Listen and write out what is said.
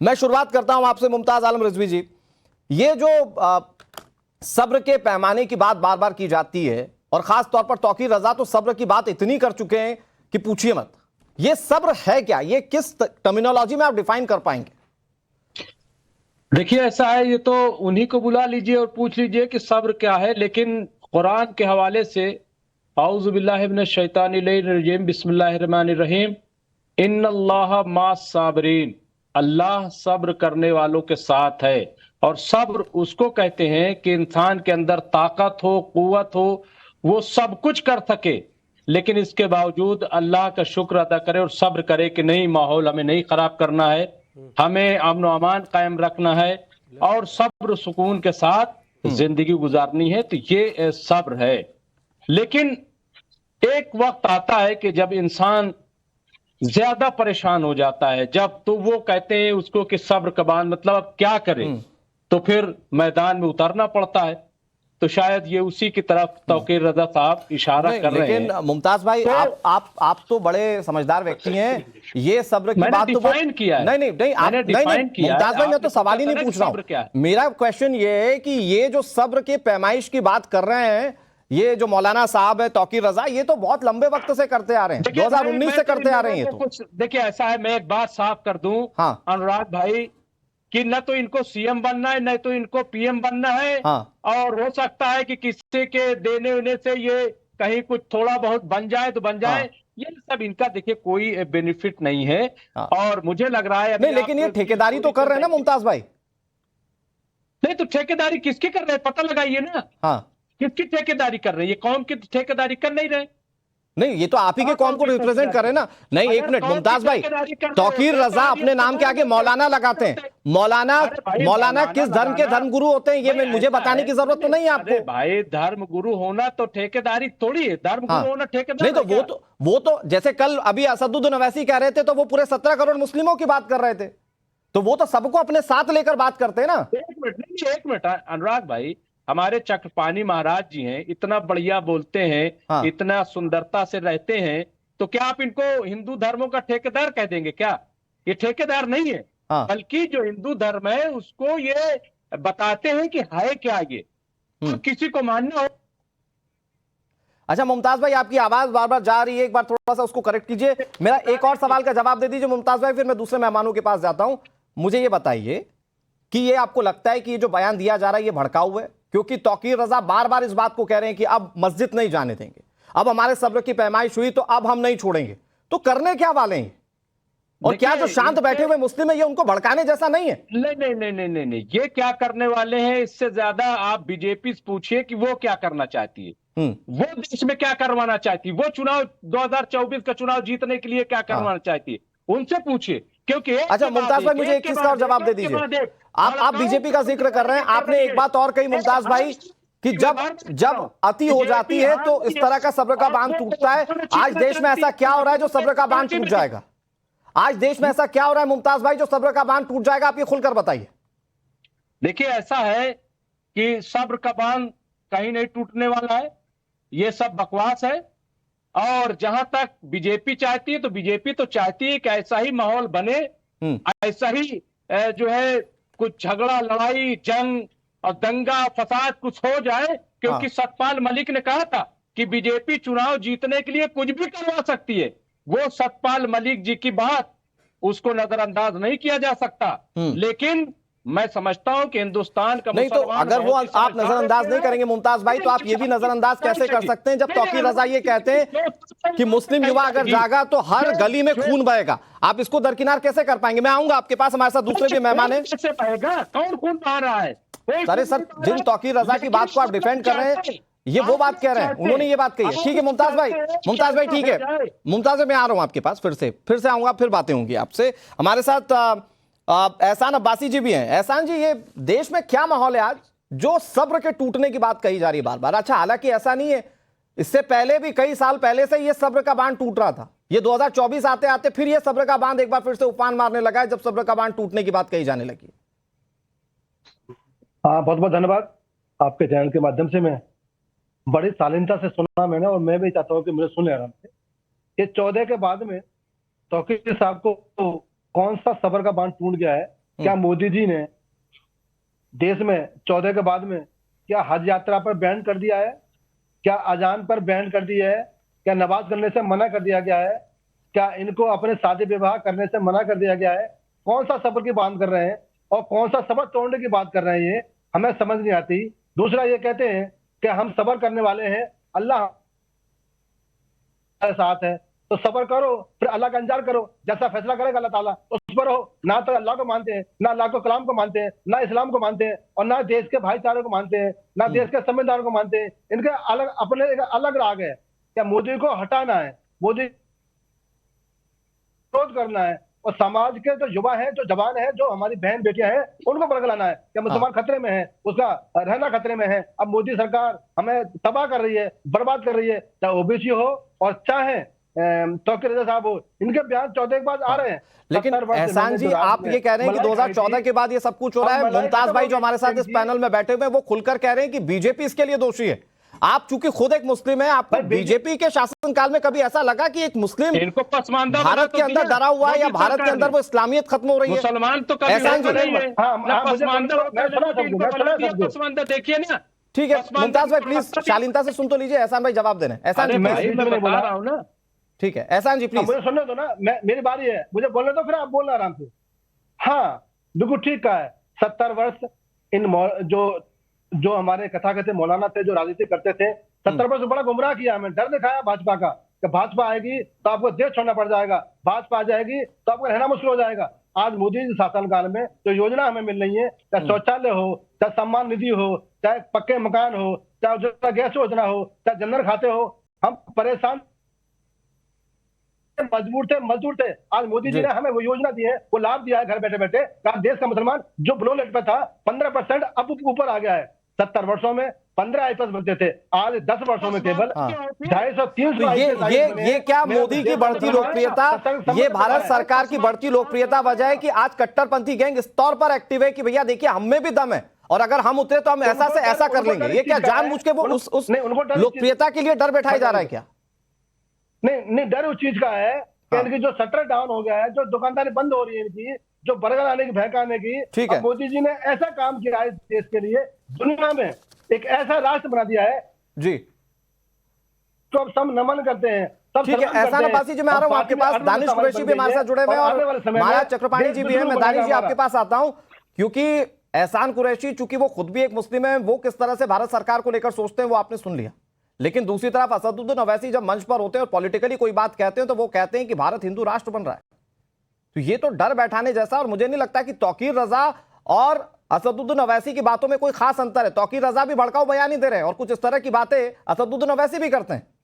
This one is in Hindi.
मैं शुरुआत करता हूं आपसे मुमताज आलम रिजवी जी। ये जो सब्र के पैमाने की बात बार बार की जाती है और खास तौर पर तौकीर रजा तो सब्र की बात इतनी कर चुके हैं कि पूछिए मत। ये सब्र है क्या? ये किस टर्मिनोलॉजी में आप डिफाइन कर पाएंगे? देखिए ऐसा है, ये तो उन्हीं को बुला लीजिए और पूछ लीजिए कि सब्र क्या है। लेकिन कुरान के हवाले से औज़ु बिल्लाहि मिनश शैतानिर रजीम बिस्मिल्लाहिर रहमानिर रहीम इन्नल्लाह मास साबरीन, अल्लाह सब्र करने वालों के साथ है। और सब्र उसको कहते हैं कि इंसान के अंदर ताकत हो, कुव्वत हो, वो सब कुछ कर सके, लेकिन इसके बावजूद अल्लाह का शुक्र अदा करे और सब्र करे कि नहीं, माहौल हमें नहीं खराब करना है, हमें अमन व अमान कायम रखना है और सब्र सुकून के साथ जिंदगी गुजारनी है। तो ये सब्र है। लेकिन एक वक्त आता है कि जब इंसान ज्यादा परेशान हो जाता है, जब तो वो कहते हैं उसको कि सब्र का बांध, मतलब अब क्या करे, तो फिर मैदान में उतरना पड़ता है। तो शायद ये उसी की तरफ तौकीर रजा साहब इशारा कर रहे हैं। लेकिन मुमताज भाई, तो आप तो बड़े समझदार व्यक्ति हैं। ये सब्र की बात तो डिफाइन किया है। नहीं मुमताज भाई, मैं तो सवाल ही नहीं पूछ रहा हूं। मेरा क्वेश्चन ये है कि ये जो सब्र के पैमाइश की बात कर रहे हैं, ये जो मौलाना साहब है तौकीर रजा, ये तो बहुत लंबे वक्त से करते आ रहे हैं, 2019 से करते आ रहे हैं। ये तो देखिए ऐसा है, मैं एक बात साफ कर दूं अनुराग भाई कि न तो इनको सीएम बनना है, न तो इनको पीएम बनना है। और हो सकता है कि किसी के देने उन्हें से ये कहीं कुछ थोड़ा बहुत बन जाए तो बन जाए। ये सब इनका देखिए कोई बेनिफिट नहीं है। और मुझे लग रहा है नहीं, लेकिन ये ठेकेदारी तो कर रहे हैं ना मुमताज भाई। नहीं तो ठेकेदारी किसकी कर रहे हैं, पता लगाइए ना। किसकी ठेकेदारी कर रहे हैं? ये कौम की ठेकेदारी कर नहीं रहे। नहीं, ये तो आप ही के कौम को रिप्रेजेंट कर रहे हैं ना। नहीं, एक मिनट मुमताज भाई, तौकीर रजा अपने नाम के आगे मौलाना लगाते हैं। मौलाना किस धर्म के धर्मगुरु होते हैं, ये मुझे बताने की जरूरत तो नहीं है आपको। भाई धर्म गुरु होना तो ठेकेदारी थोड़ी है, धर्म गुरु होना ठेकेदारी नहीं। तो वो तो जैसे कल अभी असदुद्दीन ओवैसी कह रहे थे, तो वो पूरे 17 करोड़ मुस्लिमों की बात कर रहे थे। तो वो तो सबको अपने साथ लेकर बात करते हैं ना। एक मिनट अनुराग भाई, हमारे चक्रपाणी महाराज जी हैं, इतना बढ़िया बोलते हैं, इतना सुंदरता से रहते हैं, तो क्या आप इनको हिंदू धर्मों का ठेकेदार कह देंगे क्या? ये ठेकेदार नहीं है, बल्कि जो हिंदू धर्म है उसको ये बताते हैं कि है क्या ये, तो किसी को मानना हो। अच्छा मुमताज भाई, आपकी आवाज बार बार जा रही है, एक बार थोड़ा सा उसको करेक्ट कीजिए। मेरा एक और सवाल का जवाब दे दीजिए मुमताज भाई, फिर मैं दूसरे मेहमानों के पास जाता हूं। मुझे ये बताइए कि ये आपको लगता है कि ये जो बयान दिया जा रहा है ये भड़काऊ है? क्योंकि तौकीर रजा बार बार इस बात को कह रहे हैं कि अब मस्जिद नहीं जाने देंगे, अब हमारे सब्र की पैमाइश हुई तो अब हम नहीं छोड़ेंगे। तो करने क्या वाले हैं? और क्या जो शांत बैठे हुए मुस्लिम है ये उनको भड़काने जैसा नहीं है? नहीं, ये क्या करने वाले हैं, इससे ज्यादा आप बीजेपी से पूछिए कि वो क्या करना चाहती है, वो देश में क्या करवाना चाहती है, वो चुनाव 2024 का चुनाव जीतने के लिए क्या करवाना चाहती है, उनसे पूछिए। क्योंकि अच्छा मुमताज भाई, मुझे एक चीज का और जवाब दे दीजिए। आप बीजेपी का जिक्र कर रहे हैं, आपने एक बात और कही मुमताज भाई कि जब अति हो जाती है तो इस तरह का सब्र का बांध टूटता है। आज देश में ऐसा क्या हो रहा है जो सब्र का बांध टूट जाएगा? आज देश में ऐसा क्या हो रहा है मुमताज भाई जो सब्र का बांध टूट जाएगा? आप ये खुलकर बताइए। देखिए ऐसा है कि सब्र का बांध कहीं नहीं टूटने वाला है, ये सब बकवास है। और जहां तक बीजेपी चाहती है, तो बीजेपी तो चाहती है कि ऐसा ही माहौल बने, ऐसा ही जो है कुछ झगड़ा, लड़ाई, जंग और दंगा फसाद कुछ हो जाए। क्योंकि सतपाल मलिक ने कहा था कि बीजेपी चुनाव जीतने के लिए कुछ भी करवा सकती है। वो सतपाल मलिक जी की बात, उसको नजरअंदाज नहीं किया जा सकता। लेकिन मैं समझता हूं कि हिंदुस्तान का नहीं, तो अगर वो आप नजरअंदाज नहीं करेंगे मुमताज भाई, तो आप ये भी नजरअंदाज कैसे कर सकते हैं जब तौकीर रजा ये कहते हैं कि मुस्लिम युवा अगर जागा तो हर गली में खून बहेगा? आप इसको दरकिनार कैसे कर पाएंगे? मैं आऊंगा आपके पास, हमारे साथ दूसरे भी मेहमान हैं। कैसे बहेगा? कौन खून बहा रहा है? अरे सर, जिन तौकीर रजा की बात को आप डिफेंड कर रहे हैं, ये वो बात कह रहे हैं, उन्होंने ये बात कही है। ठीक है मुमताज भाई, ठीक है मुमताज भाई, मैं आ रहा हूं आपके पास, फिर से आऊंगा, फिर बातें होंगी आपसे। हमारे साथ एहसान अब्बासी जी भी हैं। एहसान जी, ये देश में क्या माहौल है आज जो सब्र के टूटने की बात कही जा रही है बार बार? अच्छा, हालांकि ऐसा नहीं है, इससे पहले भी कई साल पहले से ये सब्र का बांध टूट रहा था। ये 2024 आते आते फिर ये सब्र का बांध एक बार फिर से उफान मारने लगा है, जब सब्र का बांध टूटने की बात कही जाने लगी। हाँ, बहुत बहुत धन्यवाद। आपके चैनल के माध्यम से मैं बड़ी शालीनता से सुना मैंने, और मैं भी चाहता हूँ कि मुझे सुन ले आराम से। ये 14 के बाद में तौकीर साहब को कौन सा सब्र का बांध टूट गया है, क्या मोदी जी ने देश में 14 के बाद में क्या हज यात्रा पर बैन कर दिया है? क्या अजान पर बैन कर दिया है? क्या नमाज करने से मना कर दिया गया है? क्या इनको अपने शादी विवाह करने से मना कर दिया गया है? कौन सा सब्र की बात कर रहे हैं और कौन सा सब्र तोड़ने की बात कर रहे हैं, ये हमें समझ नहीं आती। दूसरा ये कहते हैं कि हम सब्र करने वाले हैं, अल्लाह हमारे साथ है, तो सब्र करो, फिर अल्लाह का इंतजार करो, जैसा फैसला करेगा अल्लाह ताला उस पर हो। ना तो अल्लाह को मानते हैं, ना अल्लाह को कलाम को मानते हैं, ना इस्लाम को मानते हैं, और ना देश के भाईचारे को मानते हैं, ना देश के संविधान को मानते हैं। इनके अलग अपने एक अलग राग है। क्या मोदी को हटाना है, मोदी विरोध करना है, और समाज के जो युवा हैं, जो जवान हैं, जो हमारी बहन बेटियां हैं, उनको बरगलाना है। क्या मुसलमान खतरे में है, उसका रहना खतरे में है। अब मोदी सरकार हमें तबाह कर रही है, बर्बाद कर रही है, चाहे ओबीसी हो और चाहे तौकीर रजा साहब हो। इनके बयान 14 के बाद आ रहे हैं। लेकिन एहसान जी, आप ये कह रहे हैं कि 2014 के बाद ये सब कुछ हो रहा है। मुमताज भाई जो हमारे साथ इस पैनल में बैठे हुए हैं, वो खुलकर कह रहे हैं कि बीजेपी इसके लिए दोषी है। आप चूंकि खुद एक मुस्लिम है, आपको बीजेपी के शासनकाल में कभी ऐसा लगा कि एक मुस्लिम इनको पसमानदा भारत के अंदर डरा हुआ है, या भारत के अंदर वो इस्लामियत खत्म हो रही है? मुसलमान तो कभी एहसान जी, नहीं है। पसमानदा देखिए ना। ठीक है मुमताज भाई, प्लीज शालीनता से सुन तो लीजिए, एहसान भाई जवाब देना है। एहसान जी मैं बता रहा हूं ना। ठीक है एहसान जी प्लीज मुझे सुनने दो ना, मेरी बारी है, मुझे बोलने दो, फिर आप बोलना आराम से। हाँ बिल्कुल ठीक कहा है। 70 वर्ष इन जो हमारे कथाकथित मौलाना थे, जो राजनीति करते थे, 70 वर्ष बड़ा गुमराह किया हमें, डर दिखाया भाजपा का कि भाजपा आएगी तो आपको देश छोड़ना पड़ जाएगा, भाजपा आ जाएगी तो आपको रहना मुश्किल हो जाएगा। आज मोदी जी शासनकाल में जो योजना हमें मिल रही है, चाहे शौचालय हो, चाहे सम्मान निधि हो, चाहे पक्के मकान हो, चाहे उज्ज्वला गैस योजना हो, चाहे जनधन खाते हो, हम परेशान मजदूर थे। आज मोदी जी ने हमें वो योजना दी है, वो लाभ दिया है घर बैठे बैठे। देश का मुसलमान जो ब्लो रेट पे था 15% अब ऊपर आ गया है। 70 वर्षों में 15 आईपीएस बनते थे, आज 10 वर्षों में केवल 250-300। ये क्या मोदी की बढ़ती लोकप्रियता, ये भारत सरकार की बढ़ती लोकप्रियता वजह है कि आज कट्टरपंथी गैंग इस तौर पर एक्टिव है कि भैया देखिए हम में भी दम है, और अगर हम उतरे तो हम ऐसा से ऐसा कर लेंगे। ये क्या जानबूझ के वो उस लोकप्रियता के लिए डर बैठाया जा रहा है क्या? नहीं, डर उस चीज का है कि इनकी जो शटर डाउन हो गया है, जो दुकानदारी बंद हो रही है इनकी, जो बर्गर आने की भहकाने की, ठीक है। मोदी जी ने ऐसा काम किया है इस देश के लिए, दुनिया में एक ऐसा राष्ट्र बना दिया है जी, तो अब सब नमन करते हैं। ठीक है एहसान अब्बासी जी, मैं आ रहा हूं आपके पास। दानिश कुरैशी भी हमारे साथ जुड़े हुए हैं और माया चक्रपाणी जी भी हैं। मैं दानिश जी आपके पास आता हूं, क्योंकि एहसान कुरैशी चूंकि वो खुद भी एक मुस्लिम है, वो किस तरह से भारत सरकार को लेकर सोचते हैं वो आपने सुन लिया। लेकिन दूसरी तरफ असदुद्दीन ओवैसी जब मंच पर होते हैं और पॉलिटिकली कोई बात कहते हैं, तो वो कहते हैं कि भारत हिंदू राष्ट्र बन रहा है। तो ये तो डर बैठाने जैसा, और मुझे नहीं लगता कि तौकीर रजा और असदुद्दीन ओवैसी की बातों में कोई खास अंतर है। तौकीर रजा भी भड़काऊ बयान ही दे रहे हैं और कुछ इस तरह की बातें असदुद्दीन ओवैसी भी करते हैं।